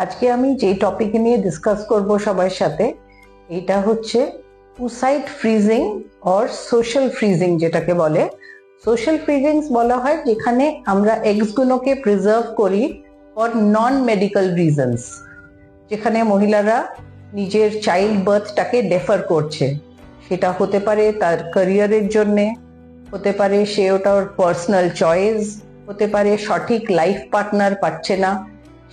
আজকে আমি যে টপিক নিয়ে ডিসকাস করব সবার সাথে, এটা হচ্ছে oocyte freezing or social freezing যেটাকে বলে। সোশ্যাল ফ্রিজিং বলা হয় যেখানে আমরা এগস গুলোকে প্রিজার্ভ করি ফর নন মেডিকেল রিজনস, যেখানে মহিলারা নিজের চাইল্ড বার্থটাকে ডেফার করছে। সেটা হতে পারে তার ক্যারিয়ারের জন্যে, হতে পারে সে ওটা ওর পার্সোনাল চয়েস, হতে পারে সঠিক লাইফ পার্টনার পাচ্ছে না,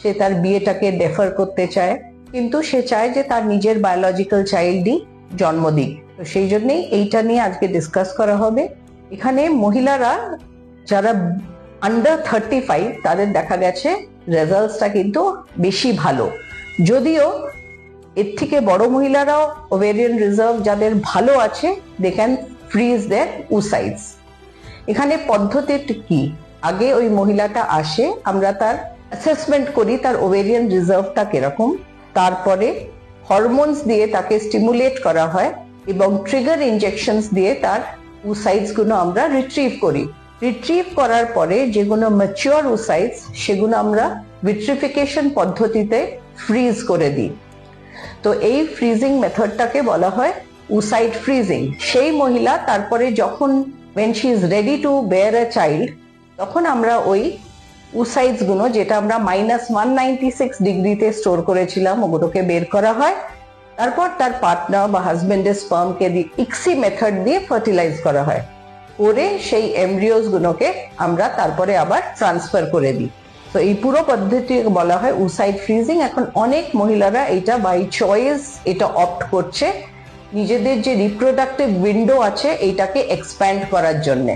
সে তার বিয়েটাকে ডেফার করতে চায়, কিন্তু সে চায় যে তার নিজের বায়োলজিক্যাল চাইল্ডই জন্ম দিক। তো সেই জন্যই এইটা নিয়ে আজকে ডিসকাস করা হবে। এখানে মহিলারা যারা আন্ডার 35 তাদের দেখা গেছে রেজাল্টসটা কিন্তু বেশি ভালো, যদিও এর থেকে বড় মহিলারাও ওভেরিয়ান রিজার্ভ যাদের ভালো আছে they can freeze their oocytes। এখানে পদ্ধতিটা কি, আগে ওই মহিলাটা আসে, আমরা তার অ্যাসেসমেন্ট করি তার ওভেরিয়ান রিজার্ভটা কিরকম, তারপরে হরমোনস দিয়ে তাকে স্টিমুলেট করা হয় এবং ট্রিগার ইনজেকশনস দিয়ে তার oocytes গুলো আমরা রিট্রিভ করি। রিট্রিভ করার পরে যেগুলো ম্যাচিওর oocytes সেগুলো আমরা ভিট্রিফিকেশন পদ্ধতিতে ফ্রিজ করে দিই। তো এই ফ্রিজিং মেথডটাকে বলা হয় oocyte ফ্রিজিং। সেই মহিলা তারপরে যখন when she is ready to bear a child, তখন আমরা ওই oocytes গুলো যেটা আমরা -196 ডিগ্রিতে স্টোর করেছিলাম ওগুলোকে বের করা হয়। তারপর তার পার্টনার বা হাজবেন্ডের স্পার্মকে দিয়ে ইক্সি মেথড দিয়ে ফার্টিলাইজ করা হয়, করে সেই এমব্রিওস গুলোকে আমরা তারপরে আবার ট্রান্সফার করে দিই। তো এই পুরো পদ্ধতি বলা হয় oocyte ফ্রিজিং। এখন অনেক মহিলারা এটা বাই চয়েস এটা অপ্ট করছে নিজেদের যে রিপ্রোডাক্টিভ উইন্ডো আছে এইটাকে এক্সপ্যান্ড করার জন্যে।